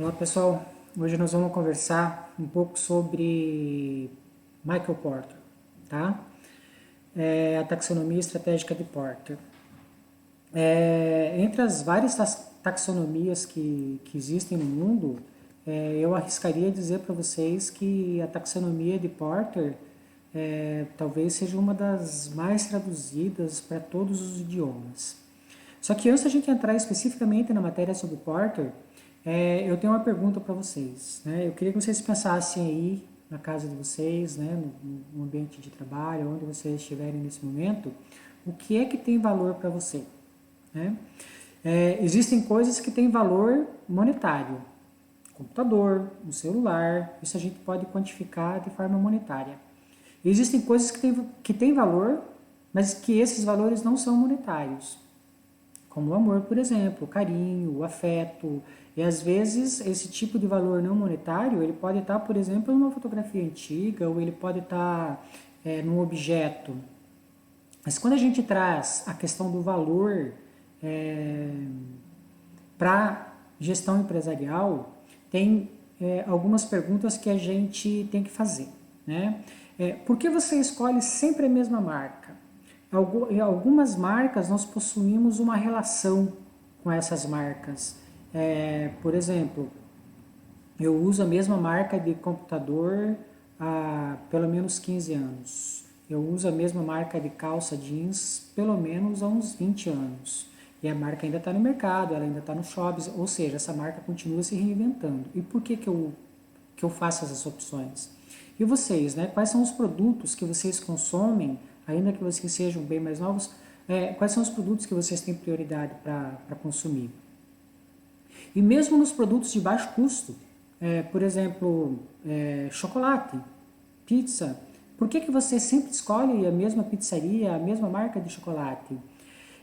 Olá pessoal, hoje nós vamos conversar um pouco sobre Michael Porter, tá? A taxonomia estratégica de Porter. Entre as várias taxonomias que existem no mundo, eu arriscaria dizer para vocês que a taxonomia de Porter talvez seja uma das mais traduzidas para todos os idiomas. Só que antes da gente entrar especificamente na matéria sobre Porter, eu tenho uma pergunta para vocês. Né? Eu queria que vocês pensassem aí na casa de vocês, né? No ambiente de trabalho, onde vocês estiverem nesse momento, o que é que tem valor para você? Né? Existem coisas que têm valor monetário. Computador, um celular, isso a gente pode quantificar de forma monetária. Existem coisas que têm valor, mas que esses valores não são monetários. Como o amor, por exemplo, o carinho, o afeto. E às vezes esse tipo de valor não monetário, ele pode estar, por exemplo, numa fotografia antiga, ou ele pode estar num objeto. Mas quando a gente traz a questão do valor para gestão empresarial, tem algumas perguntas que a gente tem que fazer. Né? Por que você escolhe sempre a mesma marca? Em algumas marcas nós possuímos uma relação com essas marcas. Por exemplo, eu uso a mesma marca de computador há pelo menos 15 anos. Eu uso a mesma marca de calça jeans pelo menos há uns 20 anos. E a marca ainda está no mercado, ela ainda está nos shoppings, ou seja, essa marca continua se reinventando. E por que eu faço essas opções? E vocês, né? Quais são os produtos que vocês consomem, ainda que vocês sejam bem mais novos, quais são os produtos que vocês têm prioridade para consumir? E mesmo nos produtos de baixo custo, por exemplo, chocolate, pizza, por que você sempre escolhe a mesma pizzaria, a mesma marca de chocolate?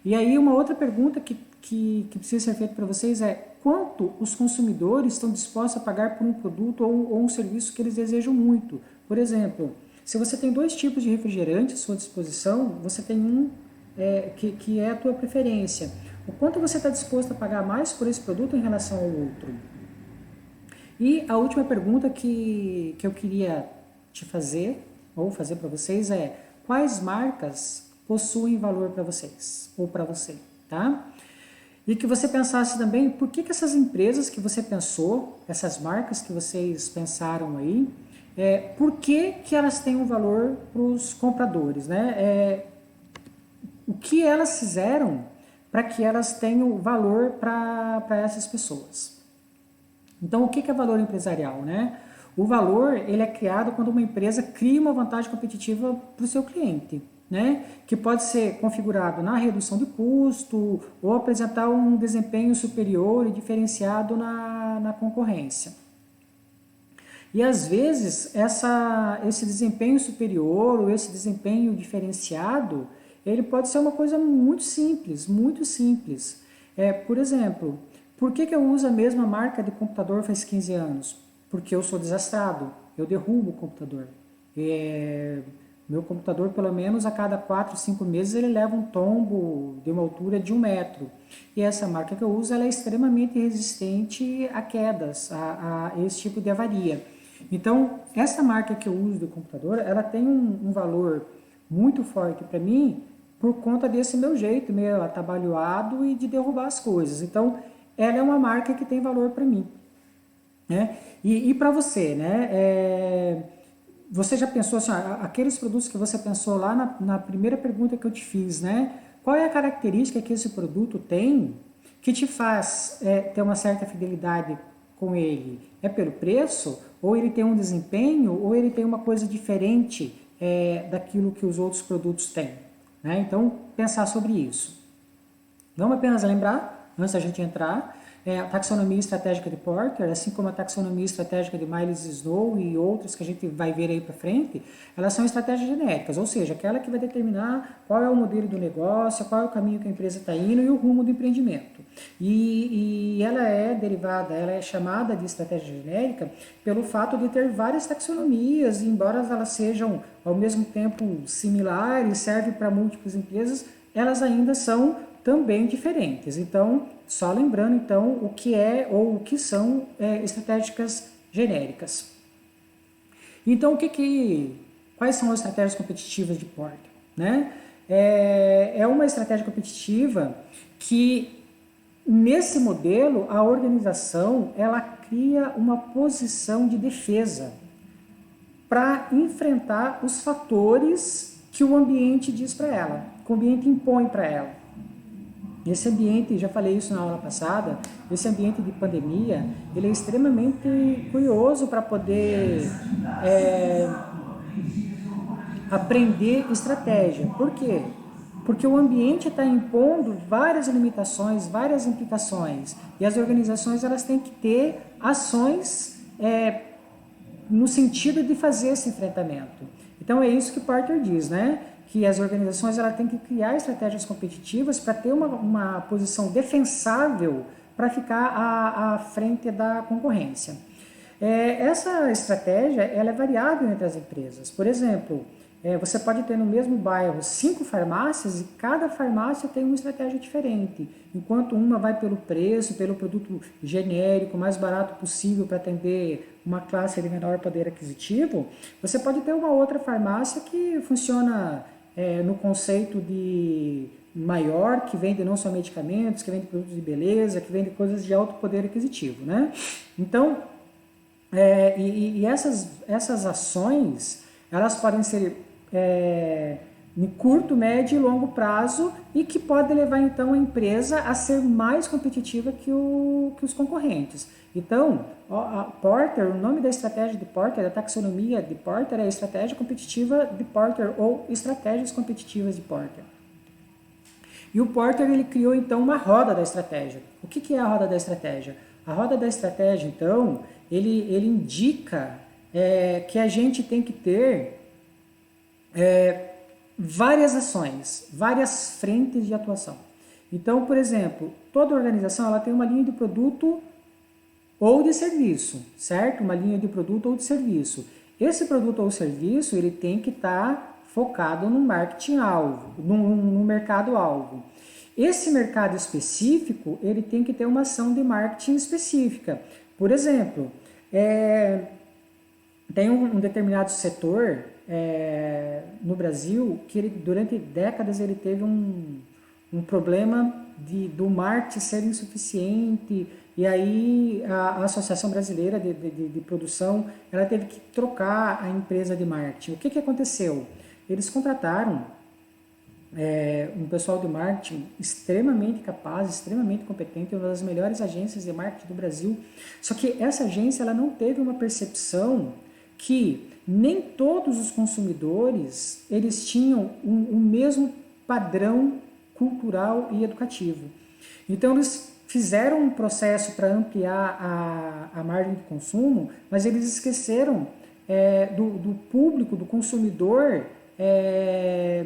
E aí uma outra pergunta que precisa ser feita para vocês é quanto os consumidores estão dispostos a pagar por um produto ou um serviço que eles desejam muito. Por exemplo, se você tem dois tipos de refrigerante à sua disposição, você tem um que é a tua preferência. O quanto você está disposto a pagar mais por esse produto em relação ao outro? E a última pergunta que eu queria te fazer, ou fazer para vocês, é quais marcas possuem valor para vocês, ou para você, tá? E que você pensasse também, por que essas empresas que você pensou, essas marcas que vocês pensaram aí, por que elas têm um valor para os compradores, né? O que elas fizeram para que elas tenham valor para essas pessoas. Então, o que é valor empresarial, né? O valor, ele é criado quando uma empresa cria uma vantagem competitiva para o seu cliente, né? Que pode ser configurado na redução de custo ou apresentar um desempenho superior e diferenciado na concorrência. E às vezes esse desempenho superior ou esse desempenho diferenciado, ele pode ser uma coisa muito simples, muito simples. Por exemplo, por que eu uso a mesma marca de computador faz 15 anos? Porque eu sou desastrado, eu derrubo o computador. Meu computador, pelo menos a cada 4, 5 meses, ele leva um tombo de uma altura de 1 metro. E essa marca que eu uso, ela é extremamente resistente a quedas, a esse tipo de avaria. Então, essa marca que eu uso do computador, ela tem um valor muito forte para mim por conta desse meu jeito, meio atabalhoado e de derrubar as coisas. Então, ela é uma marca que tem valor para mim. Né? E para você, né? Você já pensou assim, aqueles produtos que você pensou lá na primeira pergunta que eu te fiz, né? Qual é a característica que esse produto tem que te faz ter uma certa fidelidade com ele? É pelo preço? Ou ele tem um desempenho? Ou ele tem uma coisa diferente daquilo que os outros produtos têm? Né? Então, pensar sobre isso. Vamos apenas lembrar, antes da gente entrar, a taxonomia estratégica de Porter, assim como a taxonomia estratégica de Miles Snow e outras que a gente vai ver aí para frente, elas são estratégias genéricas, ou seja, aquela que vai determinar qual é o modelo do negócio, qual é o caminho que a empresa está indo e o rumo do empreendimento. E ela é derivada, ela é chamada de estratégia genérica pelo fato de ter várias taxonomias, e embora elas sejam ao mesmo tempo similares, servem para múltiplas empresas, elas ainda são também diferentes. Então, só lembrando então o que é ou o que são estratégicas genéricas. Então, quais são as estratégias competitivas de Porter? Né? É uma estratégia competitiva que, nesse modelo, a organização ela cria uma posição de defesa para enfrentar os fatores que o ambiente diz para ela, que o ambiente impõe para ela. Esse ambiente, já falei isso na aula passada, esse ambiente de pandemia, ele é extremamente curioso para poder aprender estratégia. Por quê? Porque o ambiente está impondo várias limitações, várias implicações, e as organizações elas têm que ter ações no sentido de fazer esse enfrentamento. Então é isso que Porter diz, né? Que as organizações ela têm que criar estratégias competitivas para ter uma posição defensável para ficar à frente da concorrência. Essa estratégia ela é variável entre as empresas. Por exemplo, você pode ter no mesmo bairro 5 farmácias e cada farmácia tem uma estratégia diferente. Enquanto uma vai pelo preço, pelo produto genérico, mais barato possível para atender uma classe de menor poder aquisitivo, você pode ter uma outra farmácia que funciona no conceito de maior, que vende não só medicamentos, que vende produtos de beleza, que vende coisas de alto poder aquisitivo, né? Então, essas ações, elas podem ser em curto, médio e longo prazo e que pode levar então a empresa a ser mais competitiva que os concorrentes. Então, a Porter, o nome da estratégia de Porter, da taxonomia de Porter é a estratégia competitiva de Porter ou estratégias competitivas de Porter. E o Porter ele criou então uma roda da estratégia. O que é a roda da estratégia? A roda da estratégia, então, ele indica que a gente tem que ter várias ações, várias frentes de atuação. Então, por exemplo, toda organização ela tem uma linha de produto ou de serviço, certo? Uma linha de produto ou de serviço. Esse produto ou serviço ele tem que estar focado no marketing-alvo, no mercado-alvo. Esse mercado específico ele tem que ter uma ação de marketing específica. Por exemplo, tem um determinado setor no Brasil que durante décadas ele teve um problema do marketing ser insuficiente, e aí a Associação Brasileira de Produção ela teve que trocar a empresa de marketing. O que aconteceu? Eles contrataram um pessoal de marketing extremamente capaz, extremamente competente, uma das melhores agências de marketing do Brasil, só que essa agência ela não teve uma percepção que nem todos os consumidores eles tinham o mesmo padrão cultural e educativo. Então eles fizeram um processo para ampliar a margem de consumo, mas eles esqueceram do público, do consumidor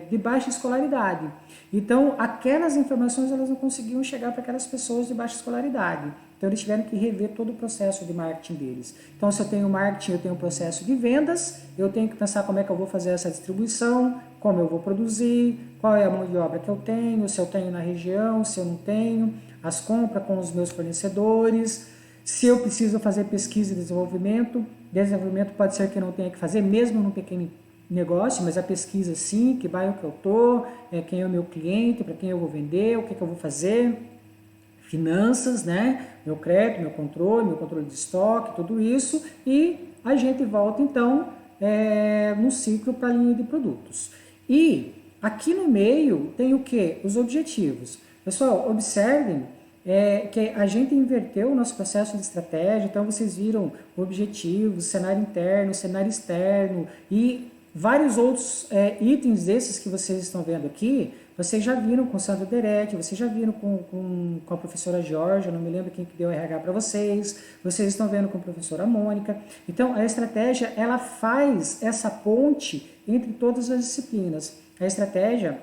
de baixa escolaridade. Então aquelas informações elas não conseguiam chegar para aquelas pessoas de baixa escolaridade. Então eles tiveram que rever todo o processo de marketing deles. Então se eu tenho marketing, eu tenho um processo de vendas, eu tenho que pensar como é que eu vou fazer essa distribuição, como eu vou produzir, qual é a mão de obra que eu tenho, se eu tenho na região, se eu não tenho, as compras com os meus fornecedores, se eu preciso fazer pesquisa e desenvolvimento pode ser que eu não tenha que fazer, mesmo num pequeno negócio, mas a pesquisa sim, que bairro que eu estou, quem é o meu cliente, para quem eu vou vender, o que eu vou fazer, finanças, né? Meu crédito, meu controle de estoque, tudo isso, e a gente volta então no ciclo para a linha de produtos. E aqui no meio tem o que? Os objetivos. Pessoal, observem que a gente inverteu o nosso processo de estratégia, então vocês viram objetivos, cenário interno, cenário externo e vários outros itens desses que vocês estão vendo aqui, vocês já viram com o Sandro Deretti, vocês já viram com a professora Jorge, eu não me lembro quem que deu o RH para vocês estão vendo com a professora Mônica. Então, a estratégia, ela faz essa ponte entre todas as disciplinas. A estratégia,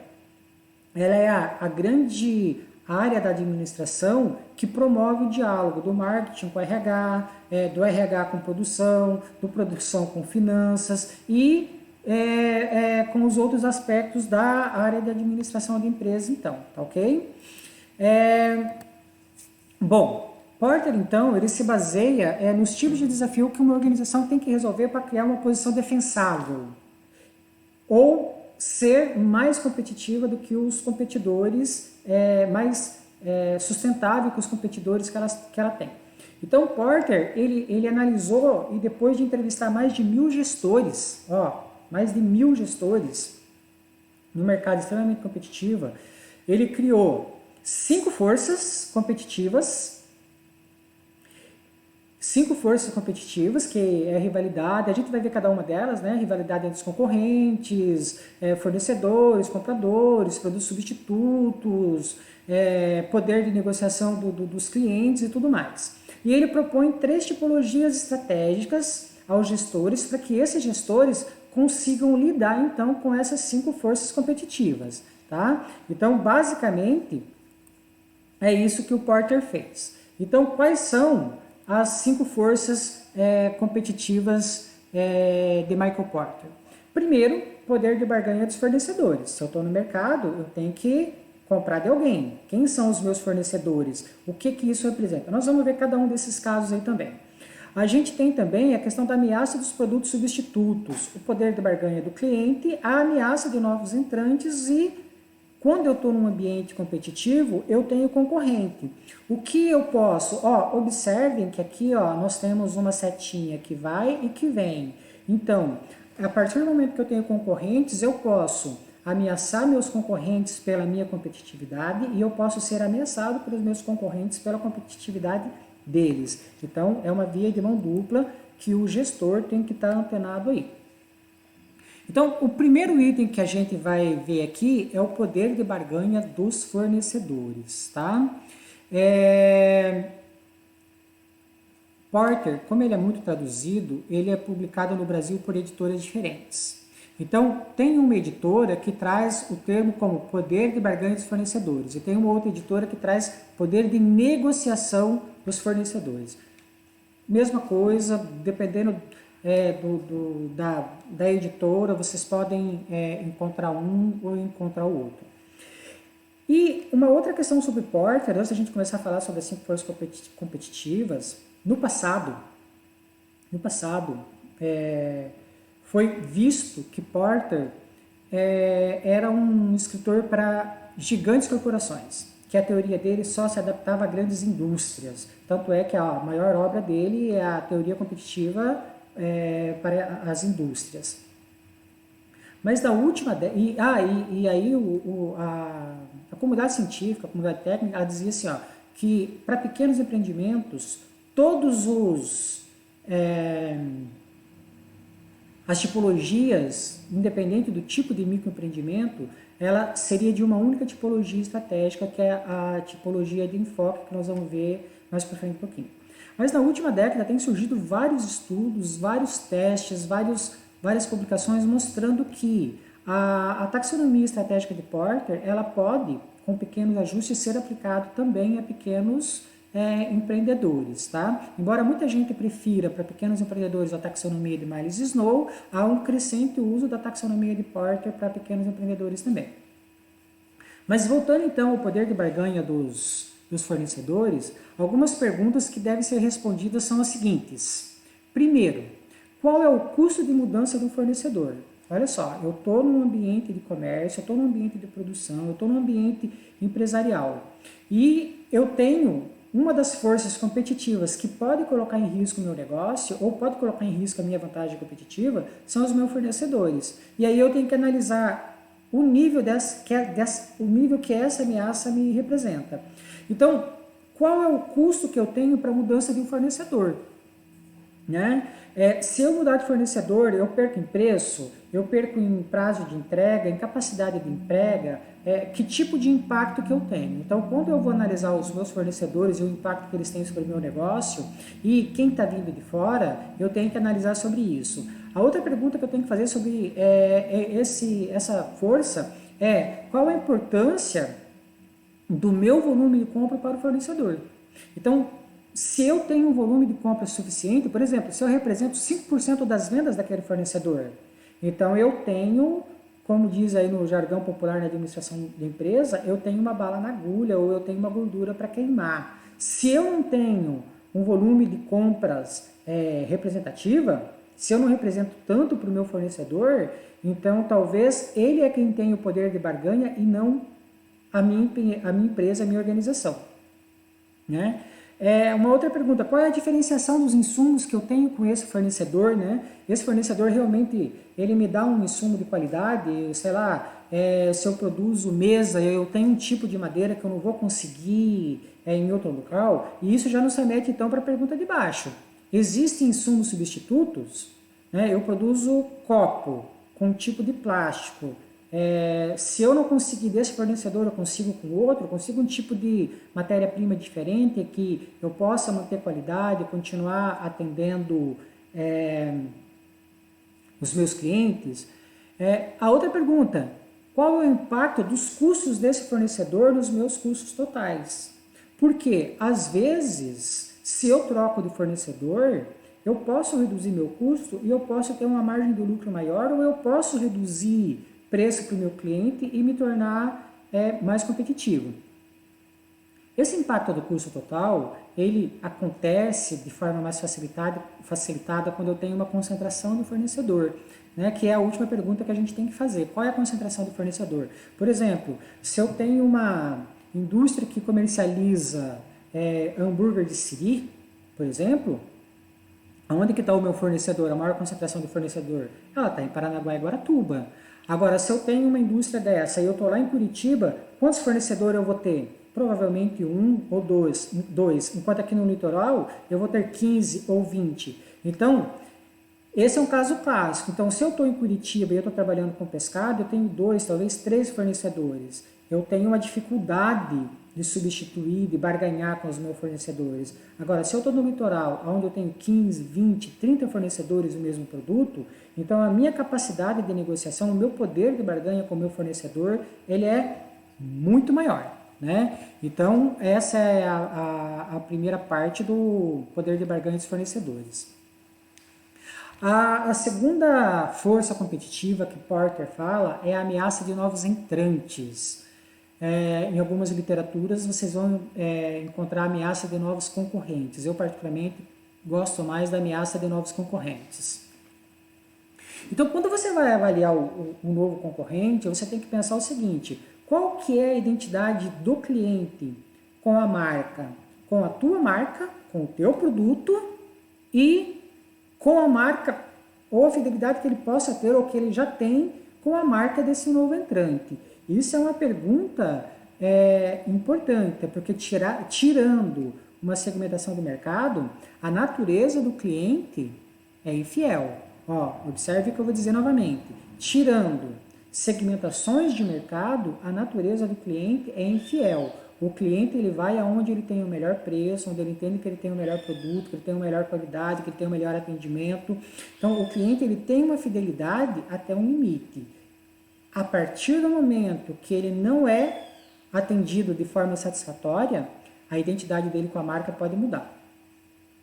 ela é a grande área da administração que promove o diálogo do marketing com o RH, do RH com produção, do produção com finanças e com os outros aspectos da área de administração da empresa, então, tá ok? Bom, Porter, então, ele se baseia nos tipos de desafio que uma organização tem que resolver para criar uma posição defensável ou ser mais competitiva do que os competidores, mais sustentável que os competidores que ela tem. Então, Porter, ele analisou e depois de entrevistar mais de 1.000 gestores, mais de 1.000 gestores no mercado extremamente competitivo, ele criou 5 forças competitivas, que é a rivalidade, a gente vai ver cada uma delas, né? Rivalidade entre os concorrentes, fornecedores, compradores, produtos substitutos, poder de negociação dos clientes e tudo mais. E ele propõe 3 tipologias estratégicas aos gestores para que esses gestores consigam lidar então com essas 5 forças competitivas, tá? Então, basicamente, é isso que o Porter fez. Então, quais são as 5 forças competitivas de Michael Porter? Primeiro, poder de barganha dos fornecedores. Se eu estou no mercado, eu tenho que comprar de alguém. Quem são os meus fornecedores? O que isso representa? Nós vamos ver cada um desses casos aí também. A gente tem também a questão da ameaça dos produtos substitutos, o poder de barganha do cliente, a ameaça de novos entrantes e quando eu estou num ambiente competitivo, eu tenho concorrente. O que eu posso? Observem que aqui nós temos uma setinha que vai e que vem. Então, a partir do momento que eu tenho concorrentes, eu posso ameaçar meus concorrentes pela minha competitividade e eu posso ser ameaçado pelos meus concorrentes pela competitividade deles. Então, é uma via de mão dupla que o gestor tem que estar antenado aí. Então, o primeiro item que a gente vai ver aqui é o poder de barganha dos fornecedores, tá? Porter, como ele é muito traduzido, ele é publicado no Brasil por editoras diferentes. Então, tem uma editora que traz o termo como poder de barganha dos fornecedores e tem uma outra editora que traz poder de negociação dos fornecedores. Mesma coisa, dependendo da editora, vocês podem encontrar um ou encontrar o outro. E uma outra questão sobre Porter, antes da gente começar a falar sobre as 5 forças competitivas, no passado, foi visto que Porter era um escritor para gigantes corporações, que a teoria dele só se adaptava a grandes indústrias. Tanto é que a maior obra dele é a teoria competitiva para as indústrias. Mas na última... E aí a comunidade científica, a comunidade técnica, ela dizia assim, que para pequenos empreendimentos, todos as tipologias, independente do tipo de microempreendimento, ela seria de uma única tipologia estratégica, que é a tipologia de enfoque, que nós vamos ver mais para frente um pouquinho. Mas na última década tem surgido vários estudos, vários testes, várias publicações mostrando que a taxonomia estratégica de Porter, ela pode, com pequenos ajustes, ser aplicado também a pequenos empreendedores, tá? Embora muita gente prefira para pequenos empreendedores a taxonomia de Miles Snow, há um crescente uso da taxonomia de Porter para pequenos empreendedores também. Mas voltando então ao poder de barganha dos fornecedores, algumas perguntas que devem ser respondidas são as seguintes. Primeiro, qual é o custo de mudança do fornecedor? Olha só, eu estou num ambiente de comércio, eu estou num ambiente de produção, eu estou num ambiente empresarial e eu tenho uma das forças competitivas que pode colocar em risco o meu negócio ou pode colocar em risco a minha vantagem competitiva são os meus fornecedores. E aí eu tenho que analisar o nível que essa ameaça me representa. Então, qual é o custo que eu tenho para a mudança de um fornecedor? Né? Se eu mudar de fornecedor, eu perco em preço, eu perco em prazo de entrega, em capacidade de entrega, que tipo de impacto que eu tenho. Então, quando eu vou analisar os meus fornecedores e o impacto que eles têm sobre o meu negócio e quem está vindo de fora, eu tenho que analisar sobre isso. A outra pergunta que eu tenho que fazer sobre essa força é qual a importância do meu volume de compra para o fornecedor. Então, se eu tenho um volume de compra suficiente, por exemplo, se eu represento 5% das vendas daquele fornecedor, então eu tenho como diz aí no jargão popular na administração da empresa, eu tenho uma bala na agulha ou eu tenho uma gordura para queimar. Se eu não tenho um volume de compras representativa, se eu não represento tanto para o meu fornecedor, então talvez ele é quem tem o poder de barganha e não a minha empresa, a minha organização. Né? Uma outra pergunta, qual é a diferenciação dos insumos que eu tenho com esse fornecedor? Né? Esse fornecedor realmente, ele me dá um insumo de qualidade, sei lá, se eu produzo mesa, eu tenho um tipo de madeira que eu não vou conseguir em outro local, e isso já nos remete então para a pergunta de baixo. Existem insumos substitutos? Né? Eu produzo copo com um tipo de plástico, se eu não conseguir desse fornecedor, eu consigo com outro, eu consigo um tipo de matéria-prima diferente que eu possa manter qualidade, continuar atendendo os meus clientes. A outra pergunta, qual é o impacto dos custos desse fornecedor nos meus custos totais? Porque, às vezes, se eu troco de fornecedor, eu posso reduzir meu custo e eu posso ter uma margem de lucro maior ou eu posso reduzir preço para o meu cliente e me tornar mais competitivo. Esse impacto do custo total, ele acontece de forma mais facilitada quando eu tenho uma concentração do fornecedor, né, que é a última pergunta que a gente tem que fazer. Qual é a concentração do fornecedor? Por exemplo, se eu tenho uma indústria que comercializa hambúrguer de siri, por exemplo, onde que está o meu fornecedor, a maior concentração do fornecedor? Ela está em Paranaguá e Guaratuba. Agora, se eu tenho uma indústria dessa e eu estou lá em Curitiba, quantos fornecedores eu vou ter? Provavelmente um ou dois, enquanto aqui no litoral eu vou ter 15 ou 20. Então, esse é um caso clássico. Então, se eu estou em Curitiba e eu estou trabalhando com pescado, eu tenho 2, talvez 3 fornecedores. Eu tenho uma dificuldade de substituir, de barganhar com os meus fornecedores. Agora, se eu estou no litoral, onde eu tenho 15, 20, 30 fornecedores do mesmo produto, então a minha capacidade de negociação, o meu poder de barganha com o meu fornecedor, ele é muito maior. Né? Então, essa é a primeira parte do poder de barganha dos fornecedores. A segunda força competitiva que Porter fala é a ameaça de novos entrantes. Em algumas literaturas vocês vão encontrar a ameaça de novos concorrentes. Eu particularmente gosto mais da ameaça de novos concorrentes. Então, quando você vai avaliar o novo concorrente, você tem que pensar o seguinte, qual que é a identidade do cliente com a marca? Com a tua marca, com o teu produto e com a marca ou a fidelidade que ele possa ter ou que ele já tem com a marca desse novo entrante. Isso é uma pergunta importante, porque tirando uma segmentação do mercado, a natureza do cliente é infiel. Observe o que eu vou dizer novamente. Tirando segmentações de mercado, a natureza do cliente é infiel. O cliente ele vai aonde ele tem o melhor preço, onde ele entende que ele tem o melhor produto, que ele tem a melhor qualidade, que ele tem o melhor atendimento. Então, o cliente ele tem uma fidelidade até um limite. A partir do momento que ele não é atendido de forma satisfatória, a identidade dele com a marca pode mudar.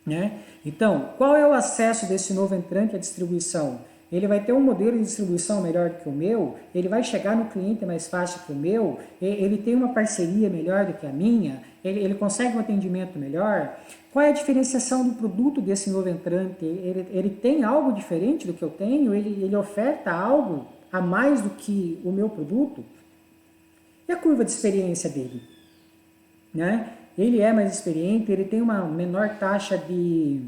Né? Então, qual é o acesso desse novo entrante à distribuição? Ele vai ter um modelo de distribuição melhor do que o meu, ele vai chegar no cliente mais fácil que o meu, ele tem uma parceria melhor do que a minha, ele consegue um atendimento melhor. Qual é a diferenciação do produto desse novo entrante? Ele tem algo diferente do que eu tenho? Ele oferta algo a mais do que o meu produto? E a curva de experiência dele? Né? Ele é mais experiente, ele tem uma menor taxa de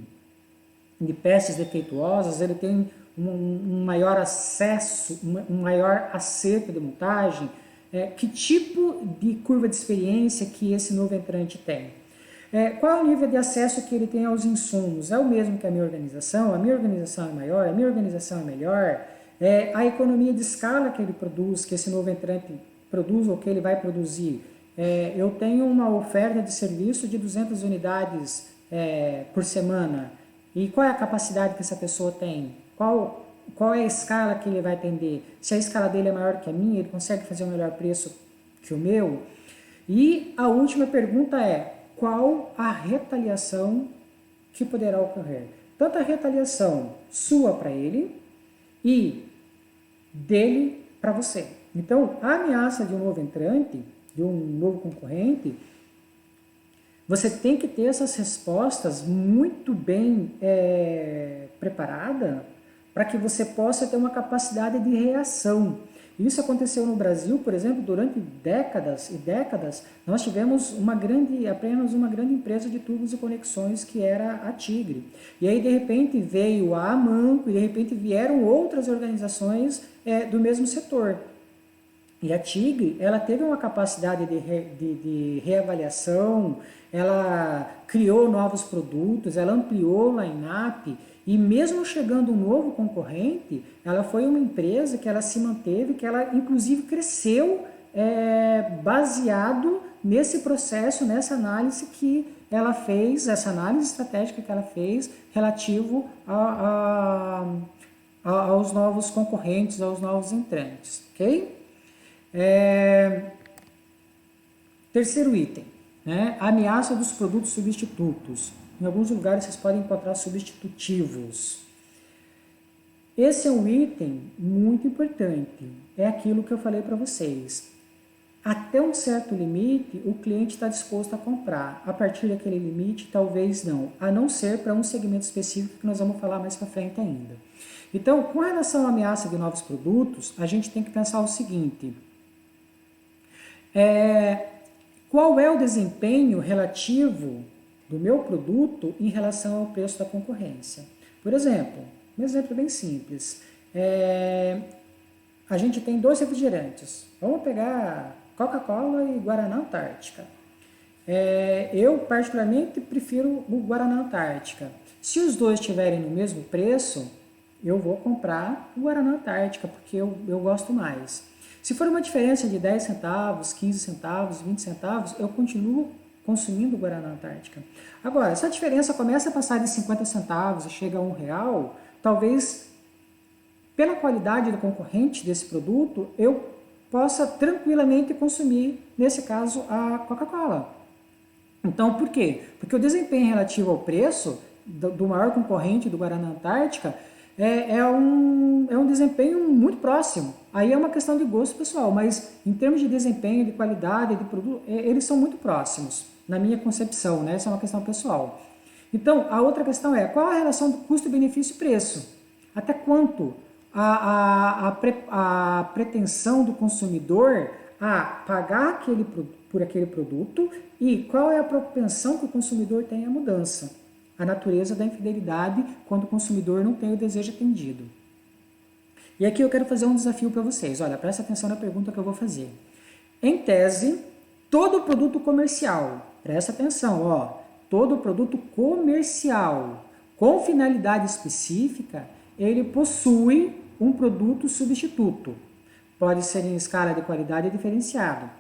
peças defeituosas, ele tem um maior acesso, um maior acerto de montagem. Que tipo de curva de experiência que esse novo entrante tem? Qual é o nível de acesso que ele tem aos insumos? É o mesmo que a minha organização? A minha organização é maior? A minha organização é melhor? A economia de escala que ele produz, que esse novo entrante produz ou que ele vai produzir? Eu tenho uma oferta de serviço de 200 unidades por semana. E qual é a capacidade que essa pessoa tem? Qual é a escala que ele vai atender? Se a escala dele é maior que a minha, ele consegue fazer um melhor preço que o meu? E a última pergunta é, qual a retaliação que poderá ocorrer? Tanto a retaliação sua para ele e dele para você. Então, a ameaça de um novo entrante, de um novo concorrente, você tem que ter essas respostas muito bem preparadas para que você possa ter uma capacidade de reação. Isso aconteceu no Brasil, por exemplo, durante décadas e décadas, nós tivemos apenas uma grande empresa de tubos e conexões que era a Tigre. E aí, de repente, veio a Amanco e, de repente, vieram outras organizações do mesmo setor. E a Tigre, ela teve uma capacidade de reavaliação, ela criou novos produtos, ela ampliou o line-up, e mesmo chegando um novo concorrente, ela foi uma empresa que ela se manteve, que ela inclusive cresceu baseado nesse processo, nessa análise que ela fez, essa análise estratégica que ela fez relativo aos novos concorrentes, aos novos entrantes, ok? Terceiro item, né? A ameaça dos produtos substitutos. Em alguns lugares vocês podem encontrar substitutivos. Esse é um item muito importante. É aquilo que eu falei para vocês. Até um certo limite, o cliente está disposto a comprar. A partir daquele limite, talvez não. A não ser para um segmento específico que nós vamos falar mais para frente ainda. Então, com relação à ameaça de novos produtos, a gente tem que pensar o seguinte. Qual é o desempenho relativo do meu produto em relação ao preço da concorrência? Por exemplo, um exemplo bem simples. A gente tem 2 refrigerantes. Vamos pegar Coca-Cola e Guaraná Antártica. Eu, particularmente, prefiro o Guaraná Antártica. Se os dois estiverem no mesmo preço, eu vou comprar o Guaraná Antártica, porque eu gosto mais. Se for uma diferença de 10 centavos, 15 centavos, 20 centavos, eu continuo consumindo o Guaraná Antártica. Agora, se a diferença começa a passar de 50 centavos e chega a R$1, talvez, pela qualidade do concorrente desse produto, eu possa tranquilamente consumir, nesse caso, a Coca-Cola. Então, por quê? Porque o desempenho relativo ao preço do maior concorrente do Guaraná Antártica é um desempenho muito próximo. Aí é uma questão de gosto pessoal, mas em termos de desempenho, de qualidade, de produto, eles são muito próximos, na minha concepção, né? Essa é uma questão pessoal. Então, a outra questão é, qual a relação do custo-benefício-preço? Até quanto a pretensão do consumidor a pagar por aquele produto e qual é a propensão que o consumidor tem à mudança? A natureza da infidelidade quando o consumidor não tem o desejo atendido. E aqui eu quero fazer um desafio para vocês. Olha, presta atenção na pergunta que eu vou fazer. Em tese, todo produto comercial, presta atenção, ó, todo produto comercial com finalidade específica, ele possui um produto substituto. Pode ser em escala de qualidade diferenciada,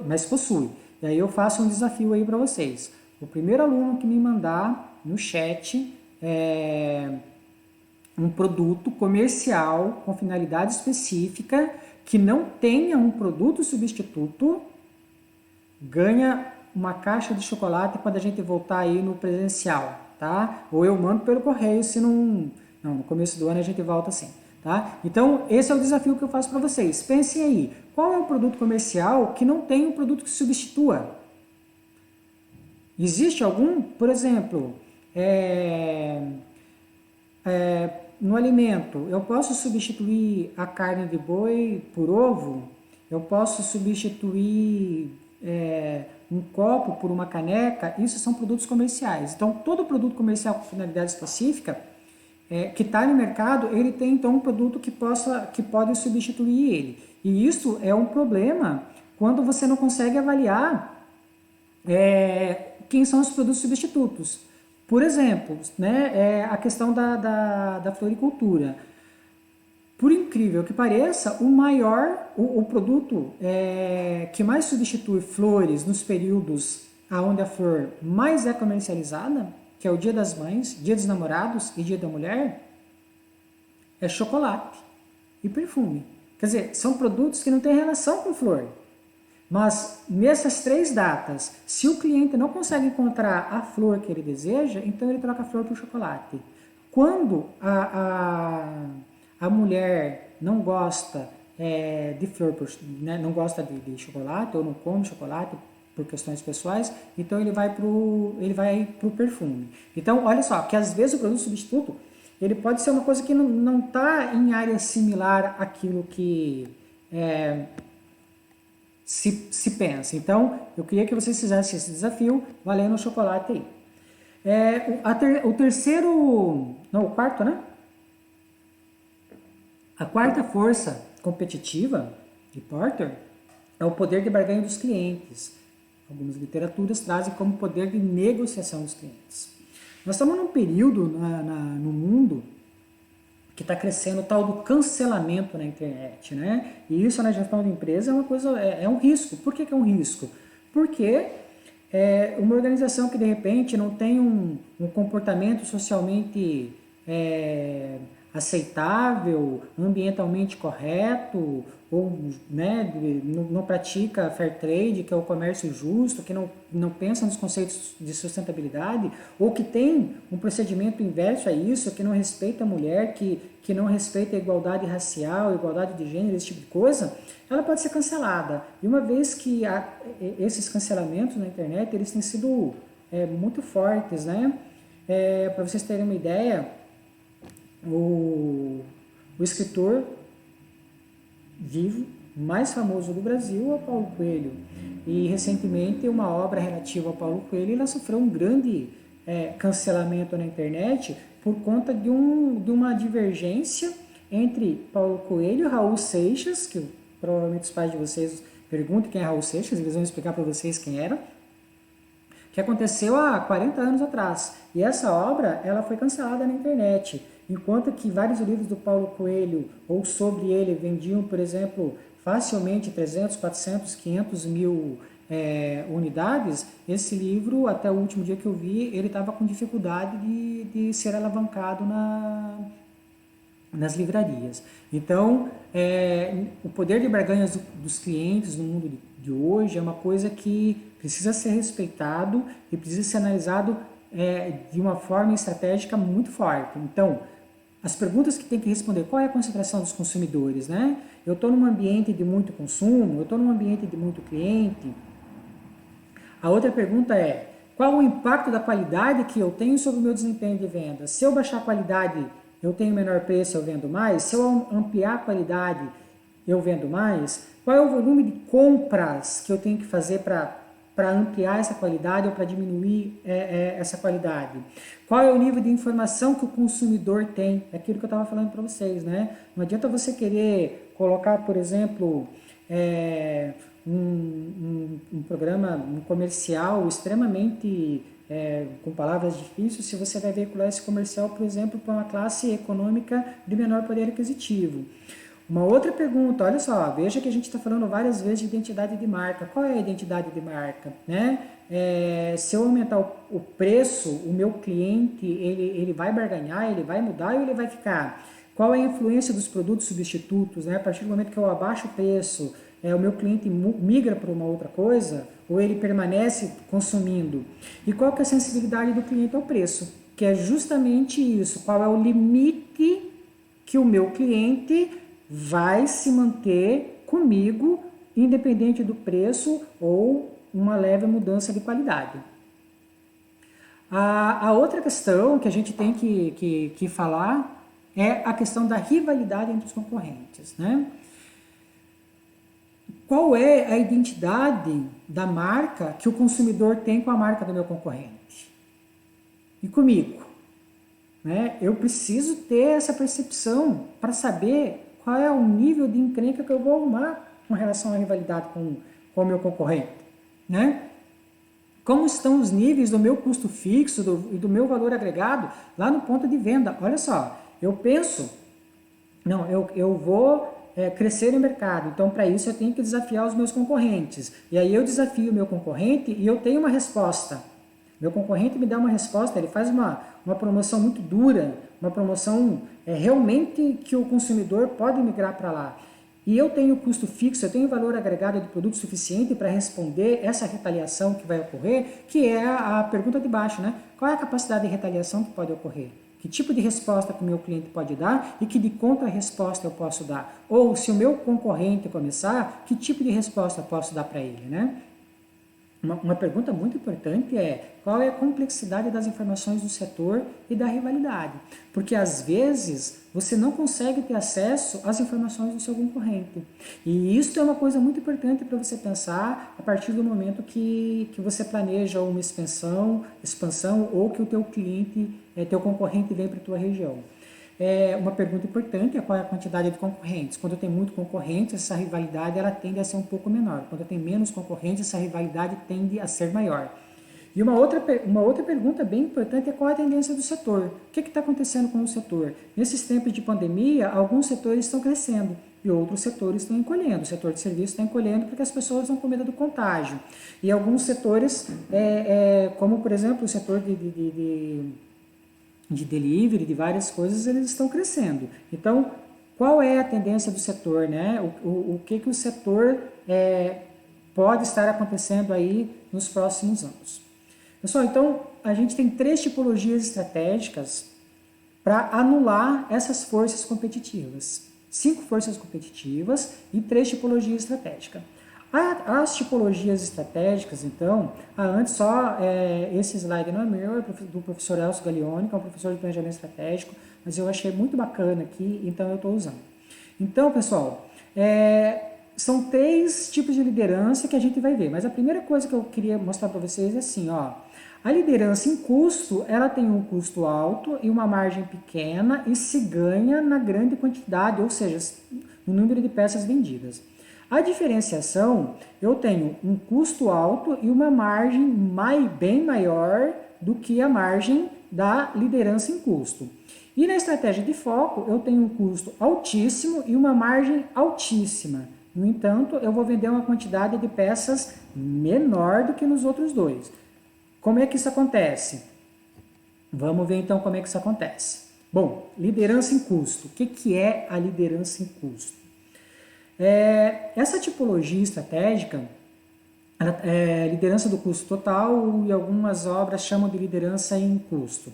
mas possui. E aí eu faço um desafio aí para vocês. O primeiro aluno que me mandar no chat um produto comercial com finalidade específica que não tenha um produto substituto, ganha uma caixa de chocolate quando a gente voltar aí no presencial, tá? Ou eu mando pelo correio, se não, no começo do ano a gente volta assim, tá? Então, esse é o desafio que eu faço para vocês. Pensem aí, qual é o produto comercial que não tem um produto que substitua? Existe algum? Por exemplo, no alimento, eu posso substituir a carne de boi por ovo? Eu posso substituir um copo por uma caneca? Isso são produtos comerciais. Então, todo produto comercial com finalidade específica que está no mercado, ele tem então um produto que pode substituir ele. E isso é um problema quando você não consegue avaliar quem são os produtos substitutos. Por exemplo, né, a questão da floricultura. Por incrível que pareça, o produto que mais substitui flores nos períodos onde a flor mais é comercializada, que é o Dia das Mães, Dia dos Namorados e Dia da Mulher, é chocolate e perfume. Quer dizer, são produtos que não têm relação com flor. Mas nessas 3 datas, se o cliente não consegue encontrar a flor que ele deseja, então ele troca a flor por chocolate. Quando a mulher não gosta de flor, né, não gosta de chocolate ou não come chocolate por questões pessoais, então ele vai pro perfume. Então, olha só, que às vezes o produto substituto, ele pode ser uma coisa que não está em área similar àquilo que se pensa. Então, eu queria que vocês fizessem esse desafio valendo o chocolate aí. O terceiro, não, o quarto, né? A quarta força competitiva de Porter é o poder de barganha dos clientes. Algumas literaturas trazem como poder de negociação dos clientes. Nós estamos num período no mundo que está crescendo o tal do cancelamento na internet, né? E isso na gestão de empresa é uma coisa, é um risco. Por que é um risco? Porque uma organização que de repente não tem um comportamento socialmente aceitável, ambientalmente correto, ou né, não pratica fair trade, que é o comércio justo, que não pensa nos conceitos de sustentabilidade, ou que tem um procedimento inverso a isso, que não respeita a mulher, que não respeita a igualdade racial, igualdade de gênero, esse tipo de coisa, ela pode ser cancelada. E uma vez que esses cancelamentos na internet, eles têm sido muito fortes, né? Para vocês terem uma ideia, o escritor vivo mais famoso do Brasil é o Paulo Coelho. E recentemente uma obra relativa ao Paulo Coelho, ela sofreu um grande cancelamento na internet por conta de uma divergência entre Paulo Coelho e Raul Seixas, que provavelmente os pais de vocês perguntam quem é Raul Seixas, eles vão explicar para vocês quem era, que aconteceu há 40 anos atrás. E essa obra ela foi cancelada na internet. Enquanto que vários livros do Paulo Coelho ou sobre ele vendiam, por exemplo, facilmente 300, 400, 500 mil unidades, esse livro, até o último dia que eu vi, ele estava com dificuldade de ser alavancado nas livrarias. Então, o poder de barganhas dos clientes no mundo de hoje é uma coisa que precisa ser respeitado e precisa ser analisado de uma forma estratégica muito forte. Então, as perguntas que tem que responder, qual é a concentração dos consumidores, né? Eu estou num ambiente de muito consumo, eu estou num ambiente de muito cliente. A outra pergunta é, qual o impacto da qualidade que eu tenho sobre o meu desempenho de venda? Se eu baixar a qualidade, eu tenho menor preço, eu vendo mais? Se eu ampliar a qualidade, eu vendo mais? Qual é o volume de compras que eu tenho que fazer para ampliar essa qualidade ou para diminuir essa qualidade? Qual é o nível de informação que o consumidor tem? É aquilo que eu estava falando para vocês, né? Não adianta você querer colocar, por exemplo, um programa, um comercial extremamente com palavras difíceis, se você vai veicular esse comercial, por exemplo, para uma classe econômica de menor poder aquisitivo. Uma outra pergunta, olha só, veja que a gente está falando várias vezes de identidade de marca. Qual é a identidade de marca? Né? Se eu aumentar o preço, o meu cliente ele vai barganhar, ele vai mudar ou ele vai ficar? Qual é a influência dos produtos substitutos? Né? A partir do momento que eu abaixo o preço, o meu cliente migra para uma outra coisa ou ele permanece consumindo? E qual que é a sensibilidade do cliente ao preço? Que é justamente isso, qual é o limite que o meu cliente vai se manter comigo, independente do preço ou uma leve mudança de qualidade. A outra questão que a gente tem que falar é a questão da rivalidade entre os concorrentes, né? Qual é a identidade da marca que o consumidor tem com a marca do meu concorrente? E comigo? Né? Eu preciso ter essa percepção para saber qual é o nível de encrenca que eu vou arrumar com relação à rivalidade com o meu concorrente, né? Como estão os níveis do meu custo fixo e do meu valor agregado lá no ponto de venda? Olha só, eu penso, não, eu vou crescer no mercado, então para isso eu tenho que desafiar os meus concorrentes. E aí eu desafio o meu concorrente e eu tenho uma resposta. Meu concorrente me dá uma resposta, ele faz uma promoção muito dura, uma promoção realmente que o consumidor pode migrar para lá. E eu tenho custo fixo, eu tenho valor agregado de produto suficiente para responder essa retaliação que vai ocorrer, que é a pergunta de baixo, né? Qual é a capacidade de retaliação que pode ocorrer? Que tipo de resposta que o meu cliente pode dar e que de contra-resposta eu posso dar? Ou se o meu concorrente começar, que tipo de resposta eu posso dar para ele, né? Uma pergunta muito importante é qual é a complexidade das informações do setor e da rivalidade? Porque às vezes você não consegue ter acesso às informações do seu concorrente. E isso é uma coisa muito importante para você pensar a partir do momento que você planeja uma expansão ou que o teu cliente, teu concorrente vem para a tua região. Uma pergunta importante é qual é a quantidade de concorrentes. Quando tem muito concorrente, essa rivalidade ela tende a ser um pouco menor. Quando tem menos concorrentes, essa rivalidade tende a ser maior. E uma outra pergunta bem importante é qual é a tendência do setor. O que está acontecendo com o setor? Nesses tempos de pandemia, alguns setores estão crescendo e outros setores estão encolhendo. O setor de serviço está encolhendo porque as pessoas estão com medo do contágio. E alguns setores, como por exemplo o setor de delivery, de várias coisas, eles estão crescendo. Então, qual é a tendência do setor, né? O que o setor pode estar acontecendo aí nos próximos anos? Pessoal, então, a gente tem 3 tipologias estratégicas para anular essas forças competitivas. 5 forças competitivas e 3 tipologias estratégicas. As tipologias estratégicas, então, antes só, esse slide não é meu, é do professor Elcio Gaglione, que é um professor de planejamento estratégico, mas eu achei muito bacana aqui, então eu estou usando. Então, pessoal, são 3 tipos de liderança que a gente vai ver, mas a primeira coisa que eu queria mostrar para vocês é assim, ó, a liderança em custo, ela tem um custo alto e uma margem pequena e se ganha na grande quantidade, ou seja, no número de peças vendidas. A diferenciação, eu tenho um custo alto e uma margem bem maior do que a margem da liderança em custo. E na estratégia de foco, eu tenho um custo altíssimo e uma margem altíssima. No entanto, eu vou vender uma quantidade de peças menor do que nos outros dois. Como é que isso acontece? Vamos ver então como é que isso acontece. Bom, liderança em custo. O que é a liderança em custo? Essa tipologia estratégica, liderança do custo total e algumas obras chamam de liderança em custo.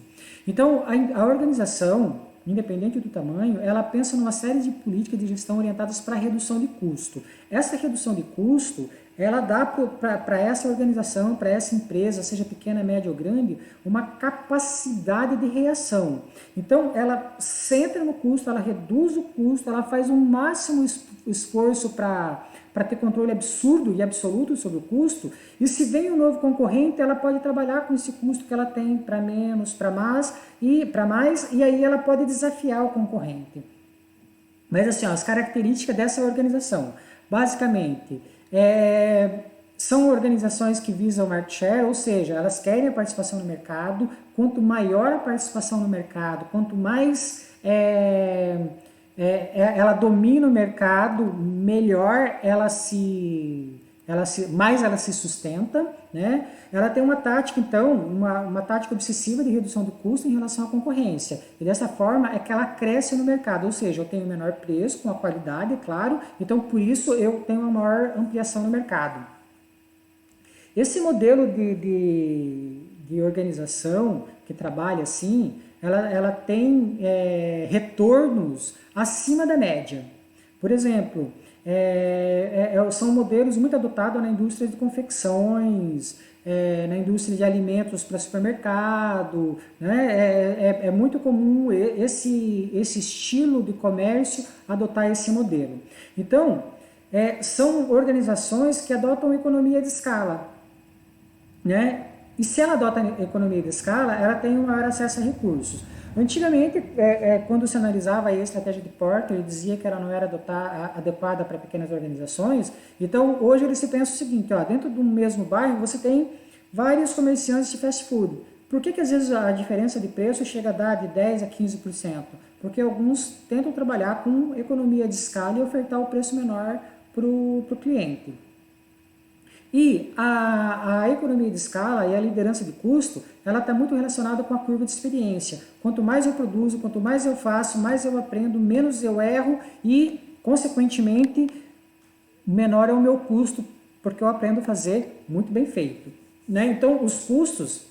Então, a organização, independente do tamanho, ela pensa numa série de políticas de gestão orientadas para a redução de custo. Essa redução de custo, ela dá para essa organização, para essa empresa, seja pequena, média ou grande, uma capacidade de reação. Então, ela centra no custo, ela reduz o custo, ela faz um máximo esforço para ter controle absurdo e absoluto sobre o custo, e se vem um novo concorrente, ela pode trabalhar com esse custo que ela tem para menos, para mais, e aí ela pode desafiar o concorrente. Mas assim, as características dessa organização, basicamente, são organizações que visam market share, ou seja, elas querem a participação no mercado. Quanto maior a participação no mercado, quanto mais ela domina o mercado, melhor mais ela se sustenta, né? Ela tem uma tática, então, uma tática obsessiva de redução do custo em relação à concorrência. E dessa forma é que ela cresce no mercado, ou seja, eu tenho menor preço com a qualidade, é claro, então por isso eu tenho uma maior ampliação no mercado. Esse modelo de organização que trabalha assim, ela tem retornos acima da média. Por exemplo, são modelos muito adotados na indústria de confecções, na indústria de alimentos para supermercado, né? É muito comum esse estilo de comércio adotar esse modelo. Então, são organizações que adotam economia de escala, né? E se ela adota a economia de escala, ela tem um maior acesso a recursos. Antigamente, quando se analisava a estratégia de Porter, ele dizia que ela não era adequada para pequenas organizações. Então, hoje ele se pensa o seguinte, ó, dentro do mesmo bairro você tem vários comerciantes de fast food. Por que às vezes a diferença de preço chega a dar de 10% a 15%? Porque alguns tentam trabalhar com economia de escala e ofertar o preço menor para o cliente. E a economia de escala e a liderança de custo, ela está muito relacionada com a curva de experiência. Quanto mais eu produzo, quanto mais eu faço, mais eu aprendo, menos eu erro e, consequentemente, menor é o meu custo, porque eu aprendo a fazer muito bem feito, né? Então, os custos,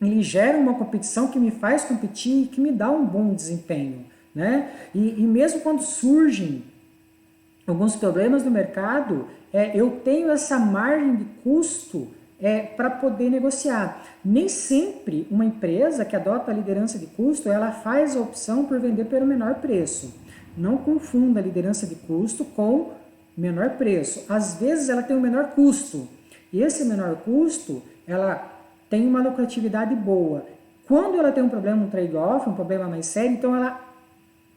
ele gera uma competição que me faz competir e que me dá um bom desempenho, né? E mesmo quando surgem alguns problemas no mercado, eu tenho essa margem de custo para poder negociar. Nem sempre uma empresa que adota a liderança de custo, ela faz a opção por vender pelo menor preço. Não confunda a liderança de custo com menor preço. Às vezes ela tem um menor custo. E esse menor custo, ela tem uma lucratividade boa. Quando ela tem um problema, um trade-off, um problema mais sério, então ela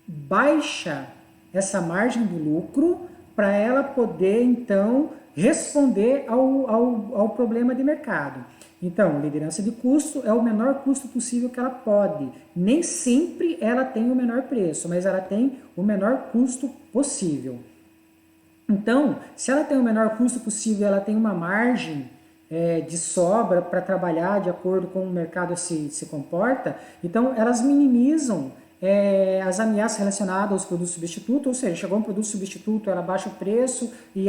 baixa essa margem de lucro para ela poder, então, responder ao problema de mercado. Então, liderança de custo é o menor custo possível que ela pode. Nem sempre ela tem o menor preço, mas ela tem o menor custo possível. Então, se ela tem o menor custo possível, ela tem uma margem de sobra para trabalhar de acordo com o mercado se comporta, então elas minimizam as ameaças relacionadas aos produtos substitutos, ou seja, chegou um produto substituto, ela baixa o preço e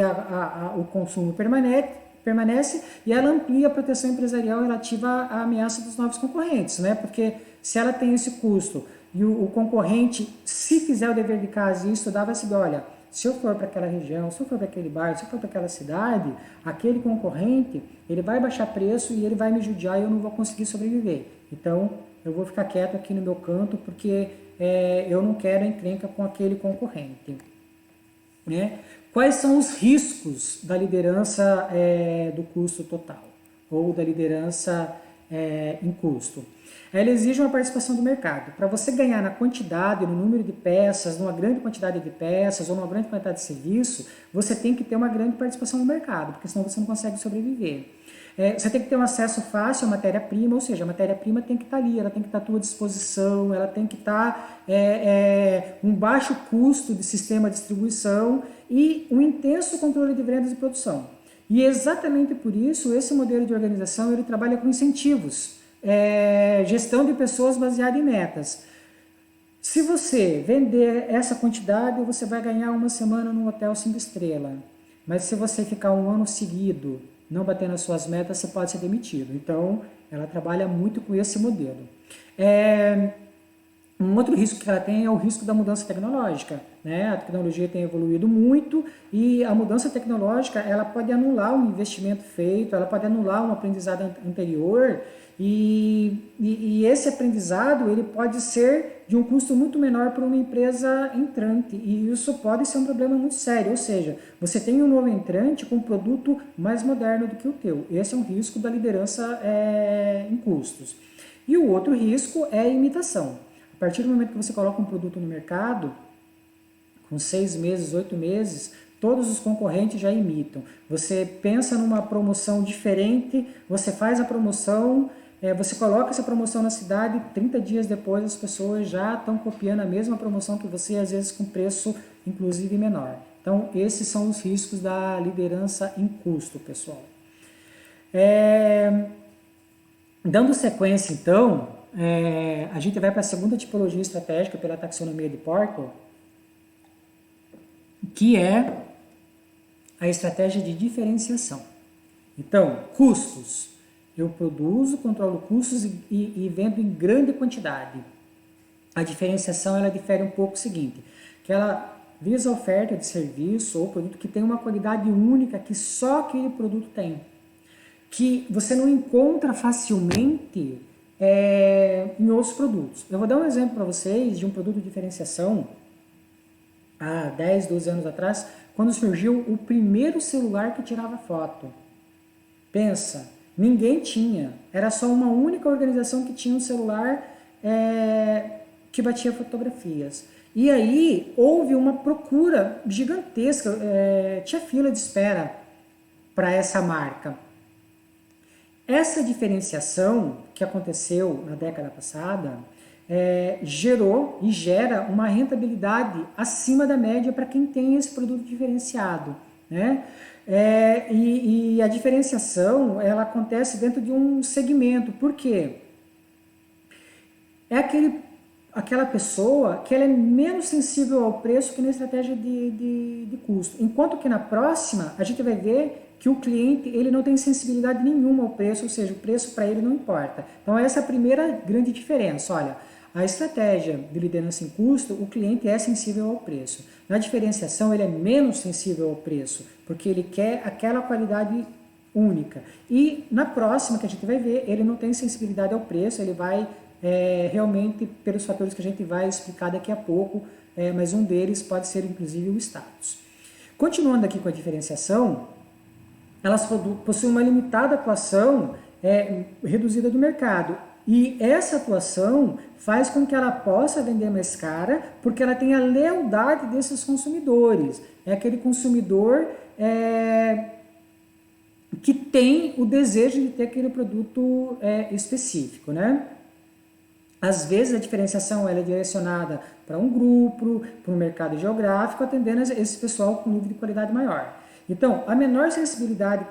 o consumo permanece e ela amplia a proteção empresarial relativa à ameaça dos novos concorrentes, né? Porque se ela tem esse custo e o concorrente, se fizer o dever de casa e estudar, vai saber, olha, se eu for para aquela região, se eu for para aquele bairro, se eu for para aquela cidade, aquele concorrente, ele vai baixar preço e ele vai me judiar e eu não vou conseguir sobreviver. Então, eu vou ficar quieto aqui no meu canto porque eu não quero encrenca com aquele concorrente. Né? Quais são os riscos da liderança do custo total ou da liderança em custo? Ela exige uma participação do mercado. Para você ganhar na quantidade, no número de peças, numa grande quantidade de peças ou numa grande quantidade de serviço, você tem que ter uma grande participação no mercado, porque senão você não consegue sobreviver. Você tem que ter um acesso fácil à matéria-prima, ou seja, a matéria-prima tem que estar ali, ela tem que estar à tua disposição, ela tem que estar um baixo custo de sistema de distribuição e um intenso controle de vendas e produção. E exatamente por isso, esse modelo de organização ele trabalha com incentivos, gestão de pessoas baseada em metas. Se você vender essa quantidade, você vai ganhar uma semana num hotel 5 estrelas. Mas se você ficar um ano seguido não batendo as suas metas, você pode ser demitido. Então, ela trabalha muito com esse modelo. Um outro risco que ela tem é o risco da mudança tecnológica. Né? A tecnologia tem evoluído muito e a mudança tecnológica ela pode anular um investimento feito, ela pode anular um aprendizado anterior e esse aprendizado ele pode ser de um custo muito menor para uma empresa entrante e isso pode ser um problema muito sério, ou seja, você tem um novo entrante com um produto mais moderno do que o teu. Esse é um risco da liderança em custos. E o outro risco é a imitação. A partir do momento que você coloca um produto no mercado, com 6 meses, 8 meses, todos os concorrentes já imitam. Você pensa numa promoção diferente, você faz a promoção, você coloca essa promoção na cidade, 30 dias depois as pessoas já estão copiando a mesma promoção que você, às vezes com preço inclusive menor. Então, esses são os riscos da liderança em custo, pessoal. Dando sequência, então, a gente vai para a segunda tipologia estratégica pela taxonomia de Porter, que é a estratégia de diferenciação. Então, custos. Eu produzo, controlo custos e vendo em grande quantidade. A diferenciação ela difere um pouco o seguinte, que ela visa a oferta de serviço ou produto que tem uma qualidade única que só aquele produto tem. Que você não encontra facilmente em outros produtos. Eu vou dar um exemplo para vocês de um produto de diferenciação há 10, 12 anos atrás, quando surgiu o primeiro celular que tirava foto. Pensa, ninguém tinha, era só uma única organização que tinha um celular que batia fotografias. E aí houve uma procura gigantesca, tinha fila de espera para essa marca. Essa diferenciação que aconteceu na década passada gerou e gera uma rentabilidade acima da média para quem tem esse produto diferenciado. Né? E a diferenciação ela acontece dentro de um segmento. Por quê? Aquela pessoa que ela é menos sensível ao preço que na estratégia de custo. Enquanto que na próxima a gente vai ver que o cliente ele não tem sensibilidade nenhuma ao preço, ou seja, o preço para ele não importa. Então essa é a primeira grande diferença. Olha, a estratégia de liderança em custo, o cliente é sensível ao preço. Na diferenciação, ele é menos sensível ao preço, porque ele quer aquela qualidade única. E na próxima que a gente vai ver, ele não tem sensibilidade ao preço, ele vai realmente, pelos fatores que a gente vai explicar daqui a pouco, mas um deles pode ser inclusive o status. Continuando aqui com a diferenciação, elas possuem uma limitada atuação reduzida do mercado. E essa atuação faz com que ela possa vender mais cara, porque ela tem a lealdade desses consumidores. É aquele consumidor que tem o desejo de ter aquele produto específico, né? Às vezes a diferenciação ela é direcionada para um grupo, para um mercado geográfico, atendendo esse pessoal com nível de qualidade maior. Então, a menor sensibilidade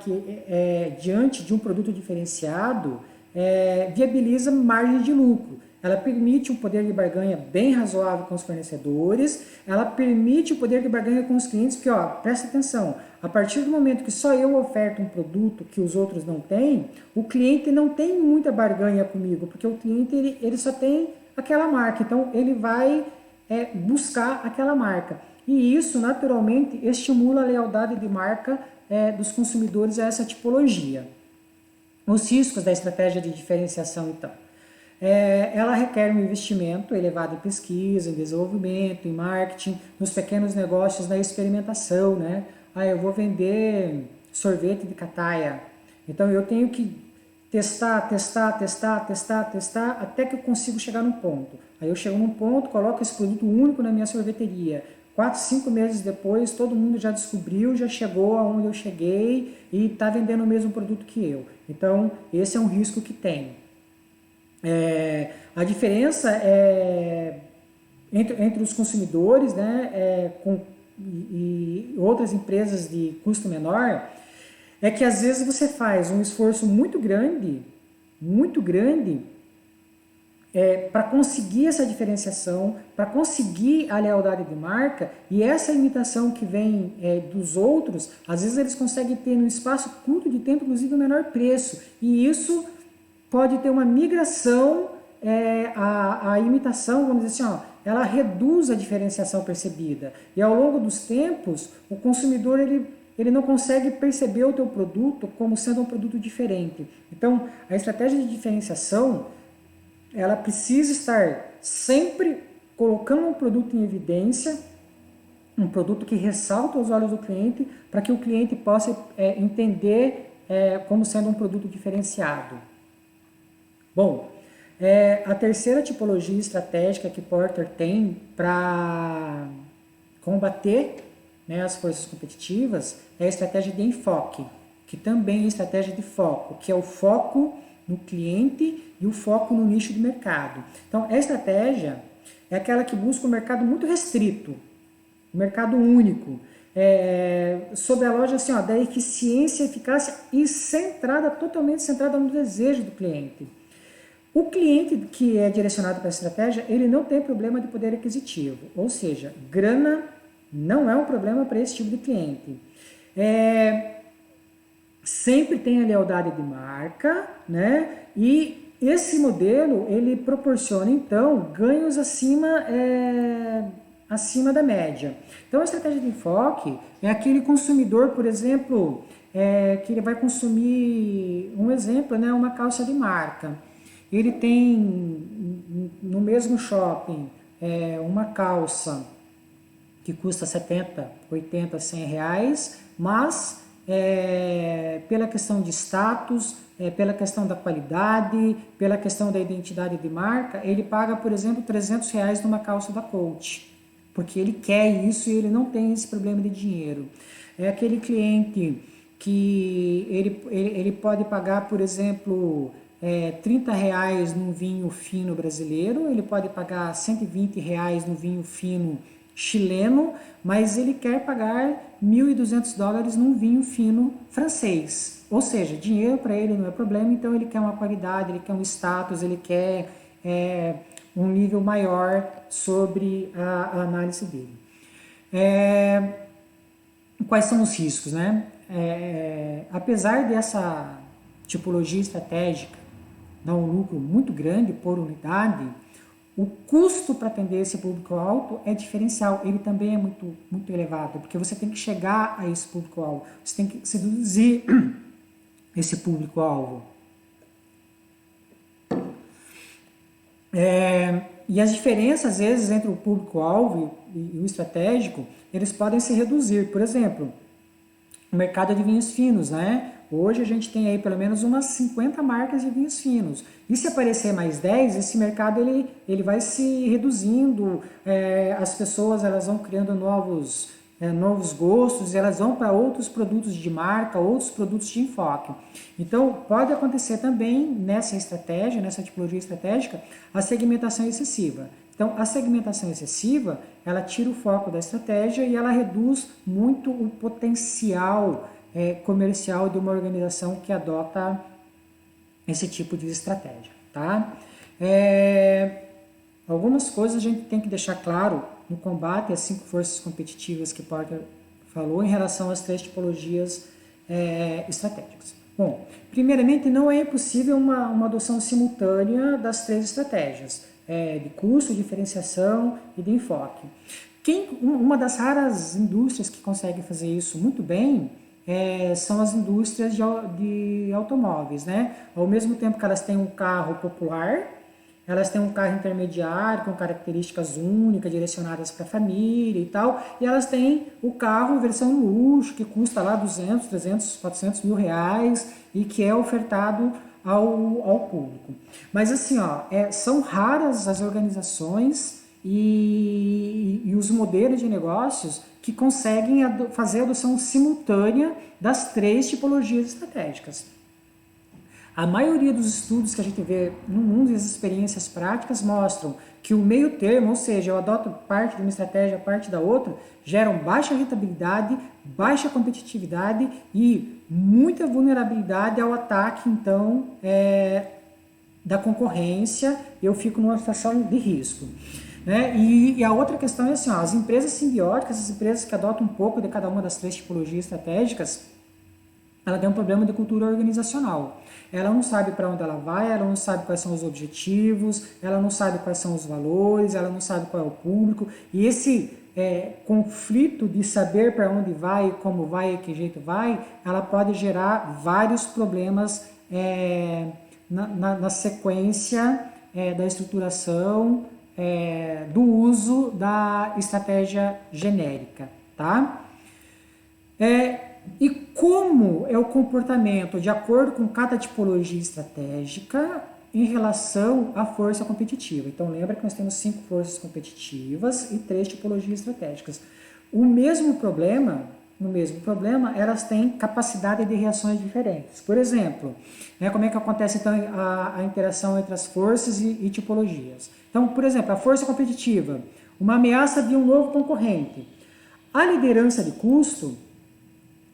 diante de um produto diferenciado viabiliza margem de lucro. Ela permite um poder de barganha bem razoável com os fornecedores, ela permite o poder de barganha com os clientes, porque, presta atenção, a partir do momento que só eu oferto um produto que os outros não têm, o cliente não tem muita barganha comigo, porque o cliente ele só tem aquela marca, então ele vai buscar aquela marca. E isso, naturalmente, estimula a lealdade de marca dos consumidores a essa tipologia. Os riscos da estratégia de diferenciação, então. Ela requer um investimento elevado em pesquisa, em desenvolvimento, em marketing, nos pequenos negócios, na experimentação, né? Eu vou vender sorvete de cataia, então eu tenho que testar, até que eu consigo chegar num ponto. Aí eu chego num ponto, coloco esse produto único na minha sorveteria. 4, 5 meses depois, todo mundo já descobriu, já chegou aonde eu cheguei e está vendendo o mesmo produto que eu. Então, esse é um risco que tem. A diferença entre os consumidores, né, e outras empresas de custo menor, é que às vezes você faz um esforço muito grande, para conseguir essa diferenciação, para conseguir a lealdade de marca, e essa imitação que vem dos outros, às vezes eles conseguem ter num espaço curto de tempo, inclusive o menor preço, e isso pode ter uma migração, a imitação, vamos dizer assim, ela reduz a diferenciação percebida, e ao longo dos tempos, o consumidor ele não consegue perceber o teu produto como sendo um produto diferente. Então, a estratégia de diferenciação, ela precisa estar sempre colocando um produto em evidência, um produto que ressalta aos olhos do cliente, para que o cliente possa entender como sendo um produto diferenciado. Bom, a terceira tipologia estratégica que Porter tem para combater, né, as forças competitivas é a estratégia de enfoque, que também é estratégia de foco, que é o foco no cliente e o foco no nicho de mercado. Então, a estratégia é aquela que busca um mercado muito restrito, um mercado único, sob a lógica assim, da eficiência, eficácia e totalmente centrada no desejo do cliente. O cliente que é direcionado para a estratégia, ele não tem problema de poder aquisitivo, ou seja, grana não é um problema para esse tipo de cliente. Sempre tem a lealdade de marca, né? E esse modelo, ele proporciona, então, ganhos acima da média. Então, a estratégia de enfoque é aquele consumidor, por exemplo, que ele vai consumir, um exemplo, né, uma calça de marca. Ele tem no mesmo shopping uma calça que custa 70, 80, 100 reais, mas pela questão de status, pela questão da qualidade, pela questão da identidade de marca, ele paga, por exemplo, 300 reais numa calça da Coach, porque ele quer isso e ele não tem esse problema de dinheiro. É aquele cliente que ele pode pagar, por exemplo, 30 reais num vinho fino brasileiro, ele pode pagar 120 reais no vinho fino chileno, mas ele quer pagar $1.200 num vinho fino francês. Ou seja, dinheiro para ele não é problema, então ele quer uma qualidade, ele quer um status, ele quer um nível maior sobre a análise dele. Quais são os riscos, né? apesar dessa tipologia estratégica dar um lucro muito grande por unidade, o custo para atender esse público-alvo é diferencial, ele também é muito, muito elevado, porque você tem que chegar a esse público-alvo, você tem que seduzir esse público-alvo. E as diferenças, às vezes, entre o público-alvo e o estratégico, eles podem se reduzir. Por exemplo, o mercado de vinhos finos, né? Hoje a gente tem aí pelo menos umas 50 marcas de vinhos finos. E se aparecer mais 10, esse mercado ele vai se reduzindo, as pessoas elas vão criando novos gostos, elas vão para outros produtos de marca, outros produtos de enfoque. Então, pode acontecer também nessa estratégia, nessa tipologia estratégica, a segmentação excessiva. Então, a segmentação excessiva, ela tira o foco da estratégia e ela reduz muito o potencial comercial de uma organização que adota esse tipo de estratégia, tá? Algumas coisas a gente tem que deixar claro no combate às 5 forças competitivas que Porter falou em relação às 3 tipologias estratégicas. Bom, primeiramente, não é impossível uma adoção simultânea das 3 estratégias, de custo, diferenciação e de enfoque. Uma das raras indústrias que consegue fazer isso muito bem são as indústrias de automóveis, né? Ao mesmo tempo que elas têm um carro popular, elas têm um carro intermediário com características únicas, direcionadas para a família e tal, e elas têm o carro versão luxo, que custa lá 200, 300, 400 mil reais e que é ofertado ao público. Mas assim, são raras as organizações e os modelos de negócios que conseguem fazer a adoção simultânea das 3 tipologias estratégicas. A maioria dos estudos que a gente vê no mundo e as experiências práticas mostram que o meio termo, ou seja, eu adoto parte de uma estratégia, parte da outra, geram baixa rentabilidade, baixa competitividade e muita vulnerabilidade ao ataque, então, da concorrência. Eu fico numa situação de risco. Né? E a outra questão é assim, as empresas simbióticas, as empresas que adotam um pouco de cada uma das 3 tipologias estratégicas, ela tem um problema de cultura organizacional. Ela não sabe para onde ela vai, ela não sabe quais são os objetivos, ela não sabe quais são os valores, ela não sabe qual é o público. E esse conflito de saber para onde vai, como vai e que jeito vai, ela pode gerar vários problemas na sequência da estruturação, do uso da estratégia genérica, tá? E como é o comportamento de acordo com cada tipologia estratégica em relação à força competitiva. Então lembra que nós temos 5 forças competitivas e 3 tipologias estratégicas. No mesmo problema, elas têm capacidade de reações diferentes. Por exemplo, como é que acontece então a interação entre as forças e tipologias? Então, por exemplo, a força competitiva, uma ameaça de um novo concorrente. A liderança de custo,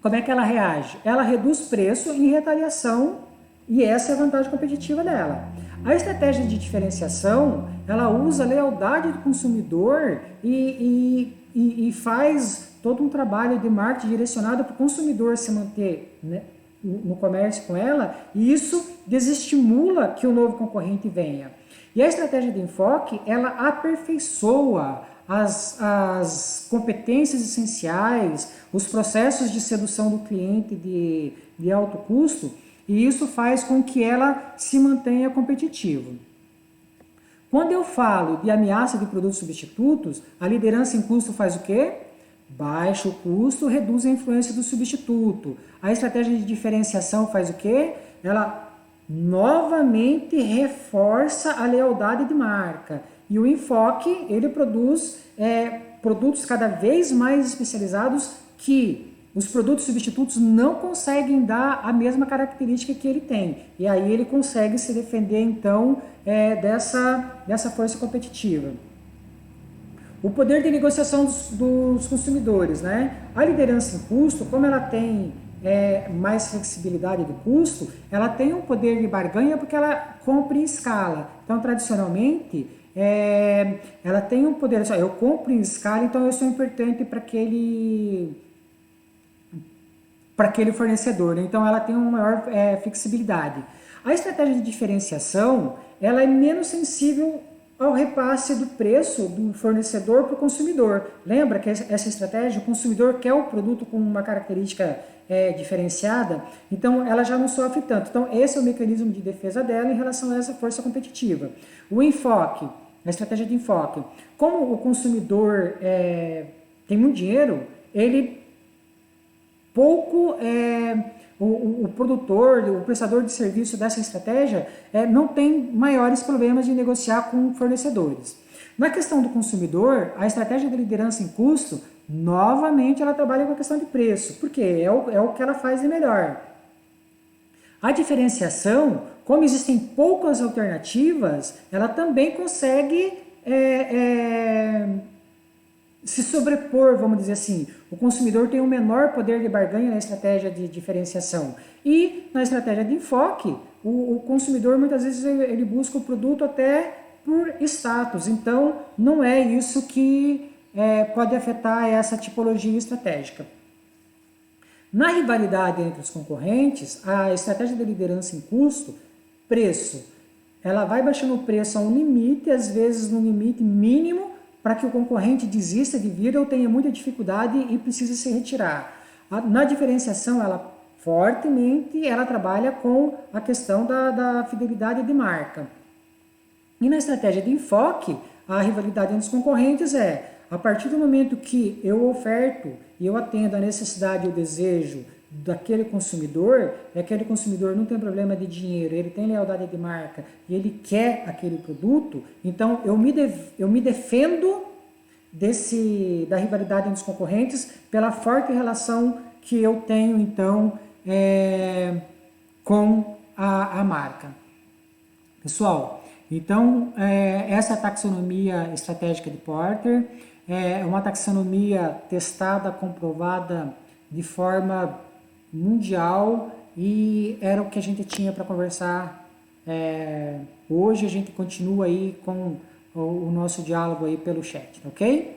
como é que ela reage? Ela reduz preço em retaliação e essa é a vantagem competitiva dela. A estratégia de diferenciação, ela usa a lealdade do consumidor e faz todo um trabalho de marketing direcionado para o consumidor se manter, né, no comércio com ela, e isso desestimula que o novo concorrente venha. E a estratégia de enfoque, ela aperfeiçoa as competências essenciais, os processos de sedução do cliente de alto custo, e isso faz com que ela se mantenha competitiva. Quando eu falo de ameaça de produtos substitutos, a liderança em custo faz o quê? Baixa o custo, reduz a influência do substituto. A estratégia de diferenciação faz o quê? Ela novamente reforça a lealdade de marca. E o enfoque, ele produz produtos cada vez mais especializados que os produtos substitutos não conseguem dar a mesma característica que ele tem. E aí ele consegue se defender, então, dessa força competitiva. O poder de negociação dos consumidores, né? A liderança em custo, como ela tem mais flexibilidade do custo, ela tem um poder de barganha porque ela compra em escala. Então, tradicionalmente, ela tem um poder, eu compro em escala, então eu sou importante para aquele para aquele fornecedor. Então ela tem uma maior flexibilidade. A estratégia de diferenciação, ela é menos sensível ao repasse do preço do fornecedor para o consumidor. Lembra que essa estratégia, o consumidor quer o produto com uma característica diferenciada, então ela já não sofre tanto. Então esse é o mecanismo de defesa dela em relação a essa força competitiva. O enfoque, a estratégia de enfoque. Como o consumidor tem muito dinheiro, ele pouco o produtor, o prestador de serviço dessa estratégia não tem maiores problemas de negociar com fornecedores. Na questão do consumidor, a estratégia de liderança em custo, novamente ela trabalha com a questão de preço, porque é o que ela faz de melhor. A diferenciação, como existem poucas alternativas, ela também consegue se sobrepor, vamos dizer assim. O consumidor tem um menor poder de barganha na estratégia de diferenciação. E na estratégia de enfoque, o consumidor muitas vezes ele busca o produto até por status. Então, não é isso que pode afetar essa tipologia estratégica. Na rivalidade entre os concorrentes, a estratégia de liderança em custo, preço, ela vai baixando o preço a um limite, às vezes num limite mínimo, para que o concorrente desista de vir ou tenha muita dificuldade e precise se retirar. Na diferenciação, ela fortemente ela trabalha com a questão da fidelidade de marca. E na estratégia de enfoque, a rivalidade entre os concorrentes a partir do momento que eu oferto e eu atendo a necessidade e o desejo daquele consumidor, e aquele consumidor não tem problema de dinheiro, ele tem lealdade de marca e ele quer aquele produto, então eu me defendo da rivalidade entre os concorrentes pela forte relação que eu tenho então com a marca. Pessoal, então essa taxonomia estratégica de Porter é uma taxonomia testada, comprovada de forma mundial e era o que a gente tinha para conversar hoje. A gente continua aí com o nosso diálogo aí pelo chat, ok?